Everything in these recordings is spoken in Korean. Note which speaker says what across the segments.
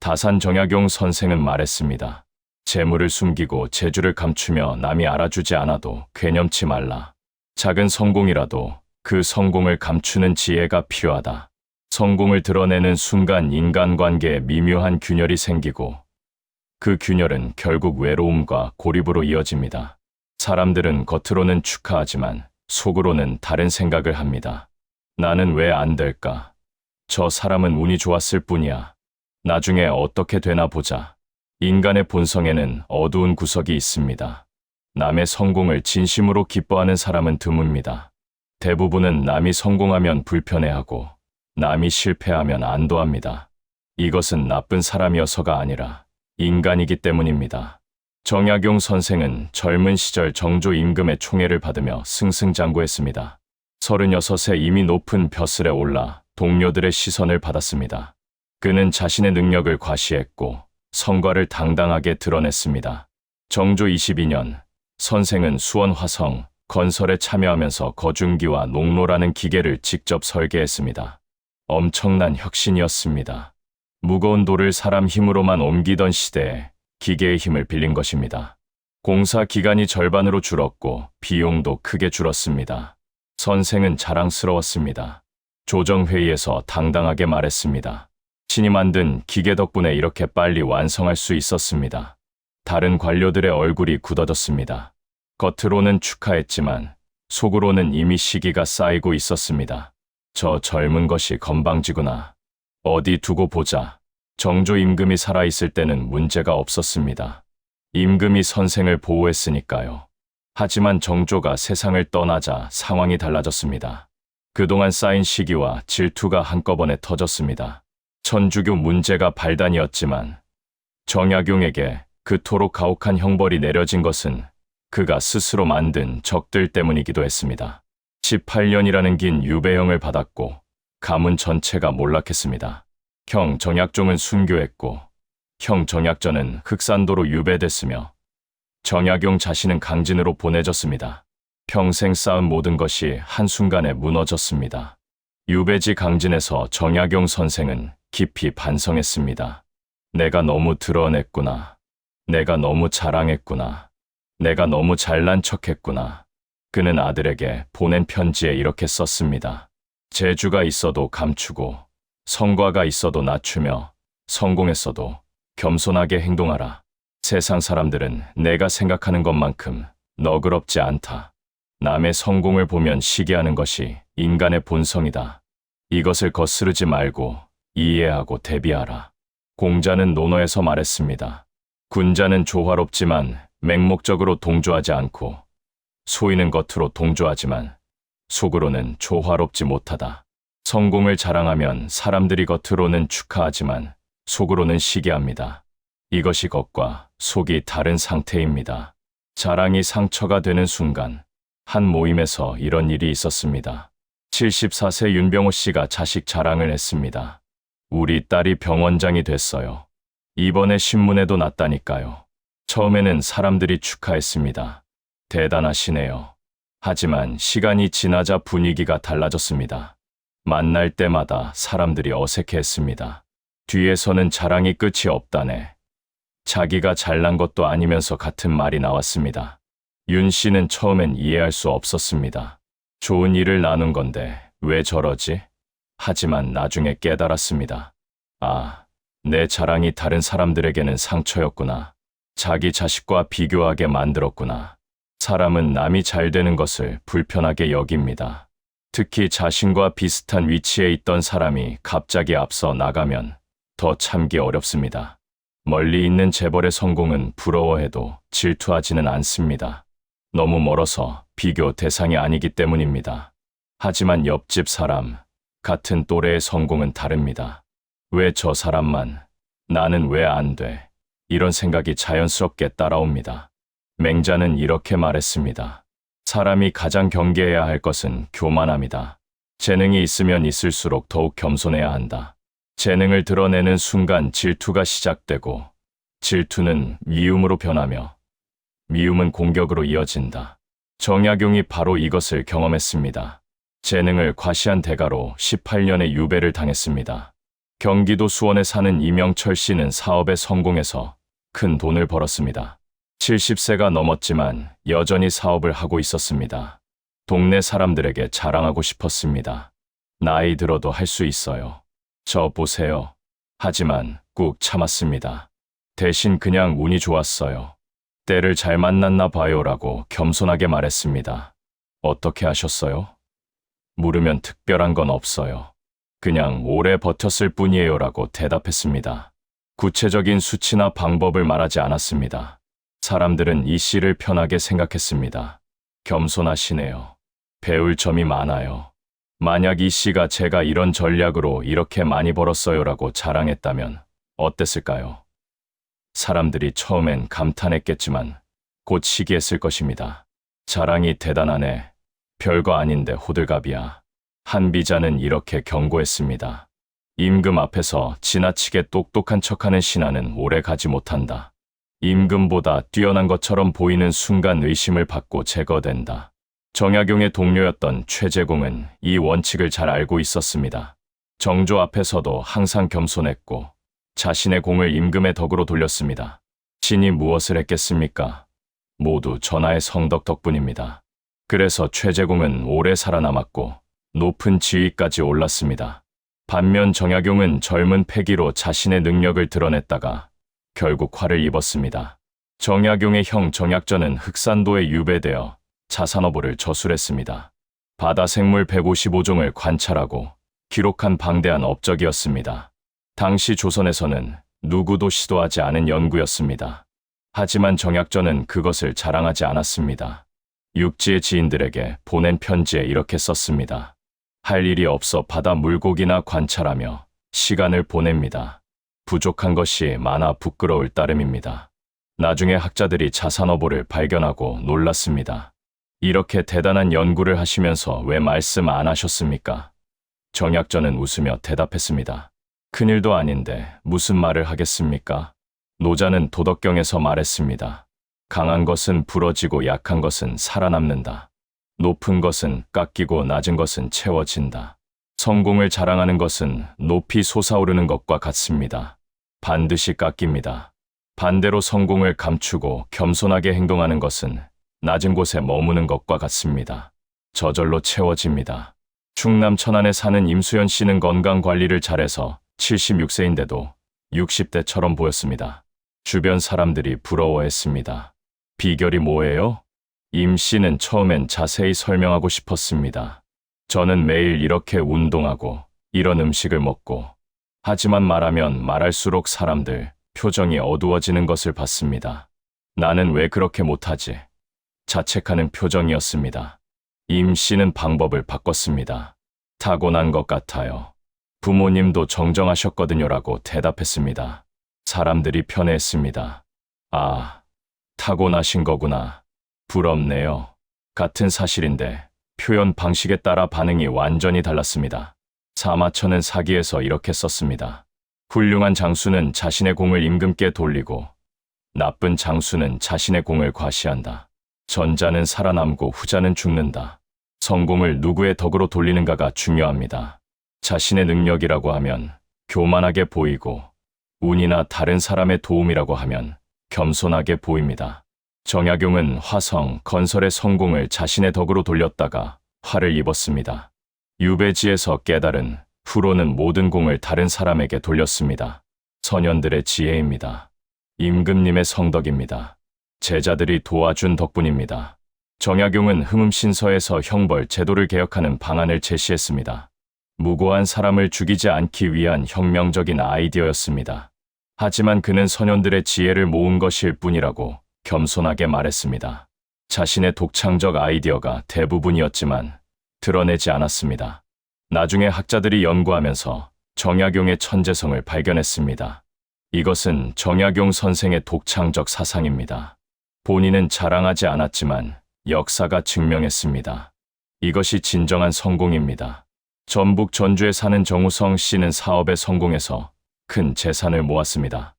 Speaker 1: 다산 정약용 선생은 말했습니다. 재물을 숨기고 재주를 감추며 남이 알아주지 않아도 괴념치 말라. 작은 성공이라도 그 성공을 감추는 지혜가 필요하다. 성공을 드러내는 순간 인간관계에 미묘한 균열이 생기고 그 균열은 결국 외로움과 고립으로 이어집니다. 사람들은 겉으로는 축하하지만 속으로는 다른 생각을 합니다. 나는 왜 안 될까? 저 사람은 운이 좋았을 뿐이야. 나중에 어떻게 되나 보자. 인간의 본성에는 어두운 구석이 있습니다. 남의 성공을 진심으로 기뻐하는 사람은 드뭅니다. 대부분은 남이 성공하면 불편해하고 남이 실패하면 안도합니다. 이것은 나쁜 사람이어서가 아니라 인간이기 때문입니다. 정약용 선생은 젊은 시절 정조 임금의 총애를 받으며 승승장구했습니다. 36세 이미 높은 벼슬에 올라 동료들의 시선을 받았습니다. 그는 자신의 능력을 과시했고 성과를 당당하게 드러냈습니다. 정조 22년, 선생은 수원 화성 건설에 참여하면서 거중기와 농로라는 기계를 직접 설계했습니다. 엄청난 혁신이었습니다. 무거운 돌을 사람 힘으로만 옮기던 시대에 기계의 힘을 빌린 것입니다. 공사 기간이 절반으로 줄었고 비용도 크게 줄었습니다. 선생은 자랑스러웠습니다. 조정회의에서 당당하게 말했습니다. 신이 만든 기계 덕분에 이렇게 빨리 완성할 수 있었습니다. 다른 관료들의 얼굴이 굳어졌습니다. 겉으로는 축하했지만 속으로는 이미 시기가 쌓이고 있었습니다. 저 젊은 것이 건방지구나. 어디 두고 보자. 정조 임금이 살아있을 때는 문제가 없었습니다. 임금이 선생을 보호했으니까요. 하지만 정조가 세상을 떠나자 상황이 달라졌습니다. 그동안 쌓인 시기와 질투가 한꺼번에 터졌습니다. 천주교 문제가 발단이었지만 정약용에게 그토록 가혹한 형벌이 내려진 것은 그가 스스로 만든 적들 때문이기도 했습니다. 18년이라는 긴 유배형을 받았고 가문 전체가 몰락했습니다. 형 정약종은 순교했고 형 정약전은 흑산도로 유배됐으며 정약용 자신은 강진으로 보내졌습니다. 평생 쌓은 모든 것이 한순간에 무너졌습니다. 유배지 강진에서 정약용 선생은 깊이 반성했습니다. 내가 너무 드러냈구나. 내가 너무 자랑했구나. 내가 너무 잘난 척했구나. 그는 아들에게 보낸 편지에 이렇게 썼습니다. 재주가 있어도 감추고 성과가 있어도 낮추며 성공했어도 겸손하게 행동하라. 세상 사람들은 내가 생각하는 것만큼 너그럽지 않다. 남의 성공을 보면 시기하는 것이 인간의 본성이다. 이것을 거스르지 말고 이해하고 대비하라. 공자는 논어에서 말했습니다. 군자는 조화롭지만 맹목적으로 동조하지 않고 소인은 겉으로 동조하지만 속으로는 조화롭지 못하다. 성공을 자랑하면 사람들이 겉으로는 축하하지만 속으로는 시기합니다. 이것이 겉과 속이 다른 상태입니다. 자랑이 상처가 되는 순간 한 모임에서 이런 일이 있었습니다. 74세 윤병호 씨가 자식 자랑을 했습니다. 우리 딸이 병원장이 됐어요. 이번에 신문에도 났다니까요. 처음에는 사람들이 축하했습니다. 대단하시네요. 하지만 시간이 지나자 분위기가 달라졌습니다. 만날 때마다 사람들이 어색해했습니다. 뒤에서는 자랑이 끝이 없다네. 자기가 잘난 것도 아니면서 같은 말이 나왔습니다. 윤 씨는 처음엔 이해할 수 없었습니다. 좋은 일을 나눈 건데 왜 저러지? 하지만 나중에 깨달았습니다. 아, 내 자랑이 다른 사람들에게는 상처였구나. 자기 자식과 비교하게 만들었구나. 사람은 남이 잘 되는 것을 불편하게 여깁니다. 특히 자신과 비슷한 위치에 있던 사람이 갑자기 앞서 나가면 더 참기 어렵습니다. 멀리 있는 재벌의 성공은 부러워해도 질투하지는 않습니다. 너무 멀어서 비교 대상이 아니기 때문입니다. 하지만 옆집 사람, 같은 또래의 성공은 다릅니다. 왜 저 사람만, 나는 왜 안 돼? 이런 생각이 자연스럽게 따라옵니다. 맹자는 이렇게 말했습니다. 사람이 가장 경계해야 할 것은 교만함이다. 재능이 있으면 있을수록 더욱 겸손해야 한다. 재능을 드러내는 순간 질투가 시작되고 질투는 미움으로 변하며 미움은 공격으로 이어진다. 정약용이 바로 이것을 경험했습니다. 재능을 과시한 대가로 18년의 유배를 당했습니다. 경기도 수원에 사는 이명철 씨는 사업에 성공해서 큰 돈을 벌었습니다. 70세가 넘었지만 여전히 사업을 하고 있었습니다. 동네 사람들에게 자랑하고 싶었습니다. 나이 들어도 할 수 있어요. 저 보세요. 하지만 꾹 참았습니다. 대신 그냥 운이 좋았어요. 때를 잘 만났나 봐요라고 겸손하게 말했습니다. 어떻게 하셨어요? 물으면 특별한 건 없어요. 그냥 오래 버텼을 뿐이에요라고 대답했습니다. 구체적인 수치나 방법을 말하지 않았습니다. 사람들은 이 씨를 편하게 생각했습니다. 겸손하시네요. 배울 점이 많아요. 만약 이 씨가 제가 이런 전략으로 이렇게 많이 벌었어요라고 자랑했다면 어땠을까요? 사람들이 처음엔 감탄했겠지만 곧 시기했을 것입니다. 자랑이 대단하네. 별거 아닌데 호들갑이야. 한 비자는 이렇게 경고했습니다. 임금 앞에서 지나치게 똑똑한 척하는 신하는 오래 가지 못한다. 임금보다 뛰어난 것처럼 보이는 순간 의심을 받고 제거된다. 정약용의 동료였던 최재공은 이 원칙을 잘 알고 있었습니다. 정조 앞에서도 항상 겸손했고 자신의 공을 임금의 덕으로 돌렸습니다. 신이 무엇을 했겠습니까? 모두 전하의 성덕 덕분입니다. 그래서 최재공은 오래 살아남았고 높은 지위까지 올랐습니다. 반면 정약용은 젊은 패기로 자신의 능력을 드러냈다가 결국 화를 입었습니다. 정약용의 형 정약전은 흑산도에 유배되어 자산어보를 저술했습니다. 바다 생물 155종을 관찰하고 기록한 방대한 업적이었습니다. 당시 조선에서는 누구도 시도하지 않은 연구였습니다. 하지만 정약전은 그것을 자랑하지 않았습니다. 육지의 지인들에게 보낸 편지에 이렇게 썼습니다. 할 일이 없어 바다 물고기나 관찰하며 시간을 보냅니다. 부족한 것이 많아 부끄러울 따름입니다. 나중에 학자들이 자산어보를 발견하고 놀랐습니다. 이렇게 대단한 연구를 하시면서 왜 말씀 안 하셨습니까? 정약전은 웃으며 대답했습니다. 큰일도 아닌데 무슨 말을 하겠습니까? 노자는 도덕경에서 말했습니다. 강한 것은 부러지고 약한 것은 살아남는다. 높은 것은 깎이고 낮은 것은 채워진다. 성공을 자랑하는 것은 높이 솟아오르는 것과 같습니다. 반드시 깎입니다. 반대로 성공을 감추고 겸손하게 행동하는 것은 낮은 곳에 머무는 것과 같습니다. 저절로 채워집니다. 충남 천안에 사는 임수연 씨는 건강 관리를 잘해서 76세인데도 60대처럼 보였습니다. 주변 사람들이 부러워했습니다. 비결이 뭐예요? 임 씨는 처음엔 자세히 설명하고 싶었습니다. 저는 매일 이렇게 운동하고 이런 음식을 먹고 하지만 말하면 말할수록 사람들 표정이 어두워지는 것을 봤습니다. 나는 왜 그렇게 못하지? 자책하는 표정이었습니다. 임 씨는 방법을 바꿨습니다. 타고난 것 같아요. 부모님도 정정하셨거든요라고 대답했습니다. 사람들이 편해했습니다. 아, 타고나신 거구나. 부럽네요. 같은 사실인데 표현 방식에 따라 반응이 완전히 달랐습니다. 사마천은 사기에서 이렇게 썼습니다. 훌륭한 장수는 자신의 공을 임금께 돌리고 나쁜 장수는 자신의 공을 과시한다. 전자는 살아남고 후자는 죽는다. 성공을 누구의 덕으로 돌리는가가 중요합니다. 자신의 능력이라고 하면 교만하게 보이고 운이나 다른 사람의 도움이라고 하면 겸손하게 보입니다. 정약용은 화성, 건설의 성공을 자신의 덕으로 돌렸다가 화를 입었습니다. 유배지에서 깨달은 후로는 모든 공을 다른 사람에게 돌렸습니다. 선현들의 지혜입니다. 임금님의 성덕입니다. 제자들이 도와준 덕분입니다. 정약용은 흠음신서에서 형벌 제도를 개혁하는 방안을 제시했습니다. 무고한 사람을 죽이지 않기 위한 혁명적인 아이디어였습니다. 하지만 그는 선현들의 지혜를 모은 것일 뿐이라고 겸손하게 말했습니다. 자신의 독창적 아이디어가 대부분이었지만 드러내지 않았습니다. 나중에 학자들이 연구하면서 정약용의 천재성을 발견했습니다. 이것은 정약용 선생의 독창적 사상입니다. 본인은 자랑하지 않았지만 역사가 증명했습니다. 이것이 진정한 성공입니다. 전북 전주에 사는 정우성 씨는 사업에 성공해서 큰 재산을 모았습니다.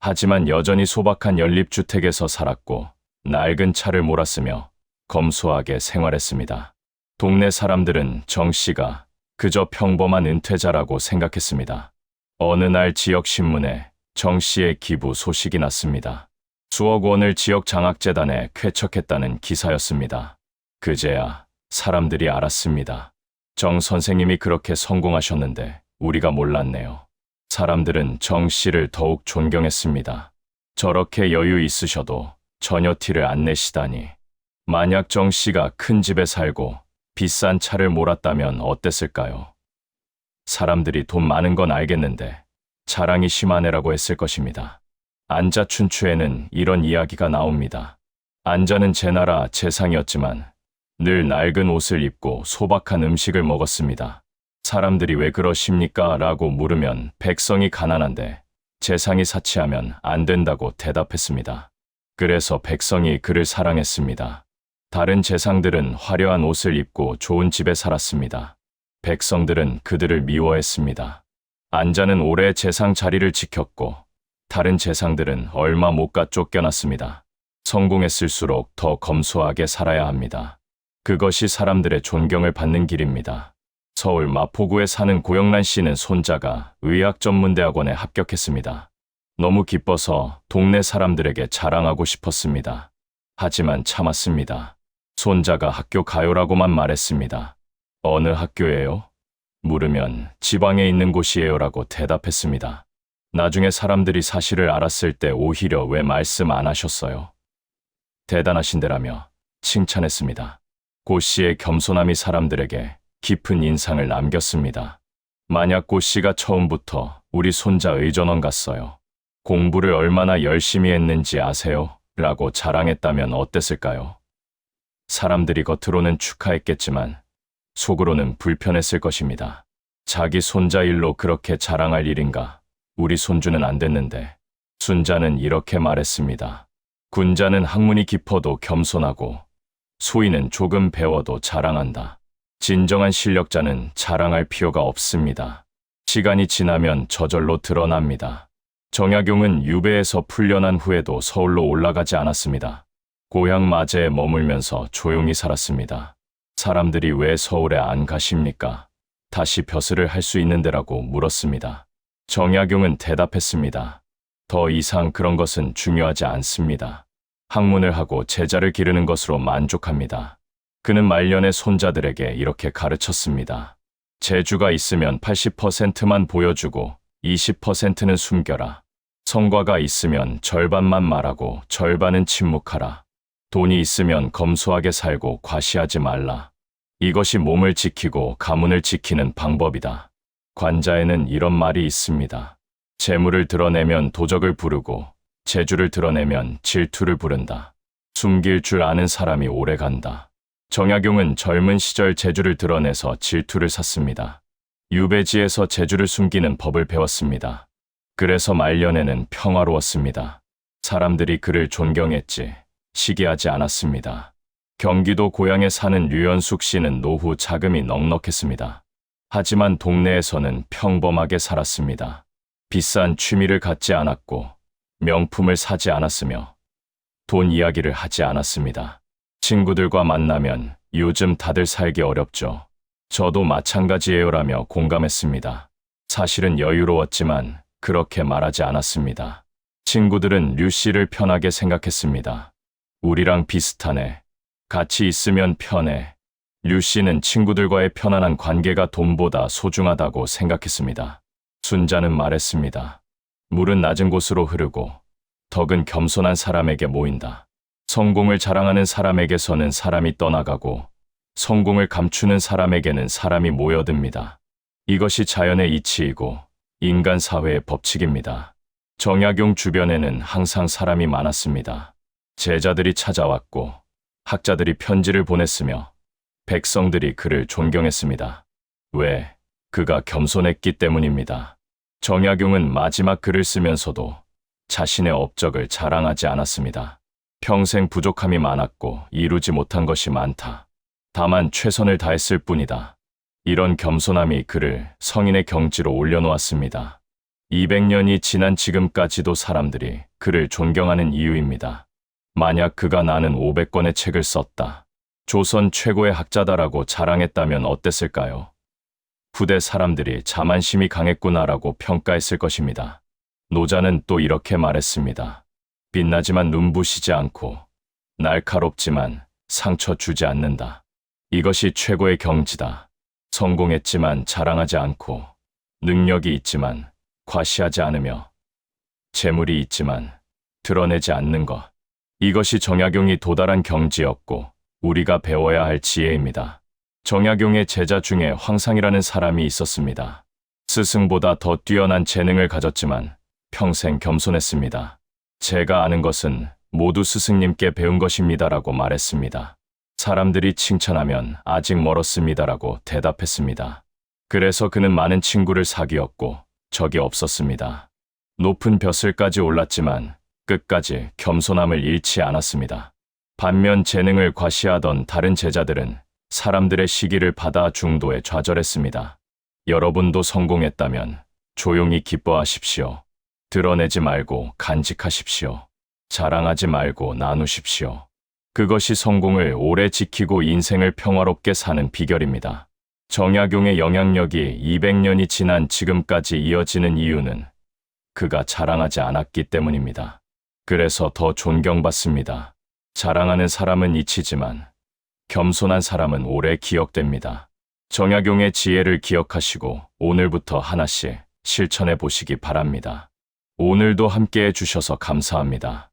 Speaker 1: 하지만 여전히 소박한 연립주택에서 살았고 낡은 차를 몰았으며 검소하게 생활했습니다. 동네 사람들은 정 씨가 그저 평범한 은퇴자라고 생각했습니다. 어느 날 지역 신문에 정 씨의 기부 소식이 났습니다. 수억 원을 지역 장학재단에 쾌척했다는 기사였습니다. 그제야 사람들이 알았습니다. 정 선생님이 그렇게 성공하셨는데 우리가 몰랐네요. 사람들은 정 씨를 더욱 존경했습니다. 저렇게 여유 있으셔도 전혀 티를 안 내시다니. 만약 정 씨가 큰 집에 살고 비싼 차를 몰았다면 어땠을까요? 사람들이 돈 많은 건 알겠는데 자랑이 심한 애라고 했을 것입니다. 안자춘추에는 이런 이야기가 나옵니다. 안자는 제나라 재상이었지만 늘 낡은 옷을 입고 소박한 음식을 먹었습니다. 사람들이 왜 그러십니까? 라고 물으면 백성이 가난한데 재상이 사치하면 안 된다고 대답했습니다. 그래서 백성이 그를 사랑했습니다. 다른 재상들은 화려한 옷을 입고 좋은 집에 살았습니다. 백성들은 그들을 미워했습니다. 안자는 오래 재상 자리를 지켰고 다른 재상들은 얼마 못 가 쫓겨났습니다. 성공했을수록 더 검소하게 살아야 합니다. 그것이 사람들의 존경을 받는 길입니다. 서울 마포구에 사는 고영란 씨는 손자가 의학전문대학원에 합격했습니다. 너무 기뻐서 동네 사람들에게 자랑하고 싶었습니다. 하지만 참았습니다. 손자가 학교 가요라고만 말했습니다. 어느 학교예요? 물으면 지방에 있는 곳이에요라고 대답했습니다. 나중에 사람들이 사실을 알았을 때 오히려 왜 말씀 안 하셨어요? 대단하신데라며 칭찬했습니다. 고 씨의 겸손함이 사람들에게 깊은 인상을 남겼습니다. 만약 고 씨가 처음부터 우리 손자 의전원 갔어요. 공부를 얼마나 열심히 했는지 아세요? 라고 자랑했다면 어땠을까요? 사람들이 겉으로는 축하했겠지만 속으로는 불편했을 것입니다. 자기 손자 일로 그렇게 자랑할 일인가? 우리 손주는 안 됐는데. 순자는 이렇게 말했습니다. 군자는 학문이 깊어도 겸손하고 소인은 조금 배워도 자랑한다. 진정한 실력자는 자랑할 필요가 없습니다. 시간이 지나면 저절로 드러납니다. 정약용은 유배에서 풀려난 후에도 서울로 올라가지 않았습니다. 고향 마제에 머물면서 조용히 살았습니다. 사람들이 왜 서울에 안 가십니까? 다시 벼슬을 할 수 있는 데라고 물었습니다. 정약용은 대답했습니다. 더 이상 그런 것은 중요하지 않습니다. 학문을 하고 제자를 기르는 것으로 만족합니다. 그는 말년에 손자들에게 이렇게 가르쳤습니다. 재주가 있으면 80%만 보여주고 20%는 숨겨라. 성과가 있으면 절반만 말하고 절반은 침묵하라. 돈이 있으면 검소하게 살고 과시하지 말라. 이것이 몸을 지키고 가문을 지키는 방법이다. 관자에는 이런 말이 있습니다. 재물을 드러내면 도적을 부르고 재주를 드러내면 질투를 부른다. 숨길 줄 아는 사람이 오래간다. 정약용은 젊은 시절 재주를 드러내서 질투를 샀습니다. 유배지에서 재주를 숨기는 법을 배웠습니다. 그래서 말년에는 평화로웠습니다. 사람들이 그를 존경했지 시기하지 않았습니다. 경기도 고양에 사는 류연숙 씨는 노후 자금이 넉넉했습니다. 하지만 동네에서는 평범하게 살았습니다. 비싼 취미를 갖지 않았고 명품을 사지 않았으며 돈 이야기를 하지 않았습니다. 친구들과 만나면 요즘 다들 살기 어렵죠. 저도 마찬가지예요라며 공감했습니다. 사실은 여유로웠지만 그렇게 말하지 않았습니다. 친구들은 류 씨를 편하게 생각했습니다. 우리랑 비슷하네. 같이 있으면 편해. 류 씨는 친구들과의 편안한 관계가 돈보다 소중하다고 생각했습니다. 순자는 말했습니다. 물은 낮은 곳으로 흐르고 덕은 겸손한 사람에게 모인다. 성공을 자랑하는 사람에게서는 사람이 떠나가고 성공을 감추는 사람에게는 사람이 모여듭니다. 이것이 자연의 이치이고 인간 사회의 법칙입니다. 정약용 주변에는 항상 사람이 많았습니다. 제자들이 찾아왔고 학자들이 편지를 보냈으며 백성들이 그를 존경했습니다. 왜? 그가 겸손했기 때문입니다. 정약용은 마지막 글을 쓰면서도 자신의 업적을 자랑하지 않았습니다. 평생 부족함이 많았고 이루지 못한 것이 많다. 다만 최선을 다했을 뿐이다. 이런 겸손함이 그를 성인의 경지로 올려놓았습니다. 200년이 지난 지금까지도 사람들이 그를 존경하는 이유입니다. 만약 그가 나는 500권의 책을 썼다. 조선 최고의 학자다라고 자랑했다면 어땠을까요? 후대 사람들이 자만심이 강했구나라고 평가했을 것입니다. 노자는 또 이렇게 말했습니다. 빛나지만 눈부시지 않고 날카롭지만 상처 주지 않는다. 이것이 최고의 경지다. 성공했지만 자랑하지 않고 능력이 있지만 과시하지 않으며 재물이 있지만 드러내지 않는 것. 이것이 정약용이 도달한 경지였고 우리가 배워야 할 지혜입니다. 정약용의 제자 중에 황상이라는 사람이 있었습니다. 스승보다 더 뛰어난 재능을 가졌지만 평생 겸손했습니다. 제가 아는 것은 모두 스승님께 배운 것입니다라고 말했습니다. 사람들이 칭찬하면 아직 멀었습니다라고 대답했습니다. 그래서 그는 많은 친구를 사귀었고 적이 없었습니다. 높은 벼슬까지 올랐지만 끝까지 겸손함을 잃지 않았습니다. 반면 재능을 과시하던 다른 제자들은 사람들의 시기를 받아 중도에 좌절했습니다. 여러분도 성공했다면 조용히 기뻐하십시오. 드러내지 말고 간직하십시오. 자랑하지 말고 나누십시오. 그것이 성공을 오래 지키고 인생을 평화롭게 사는 비결입니다. 정약용의 영향력이 200년이 지난 지금까지 이어지는 이유는 그가 자랑하지 않았기 때문입니다. 그래서 더 존경받습니다. 자랑하는 사람은 잊히지만 겸손한 사람은 오래 기억됩니다. 정약용의 지혜를 기억하시고 오늘부터 하나씩 실천해 보시기 바랍니다. 오늘도 함께해 주셔서 감사합니다.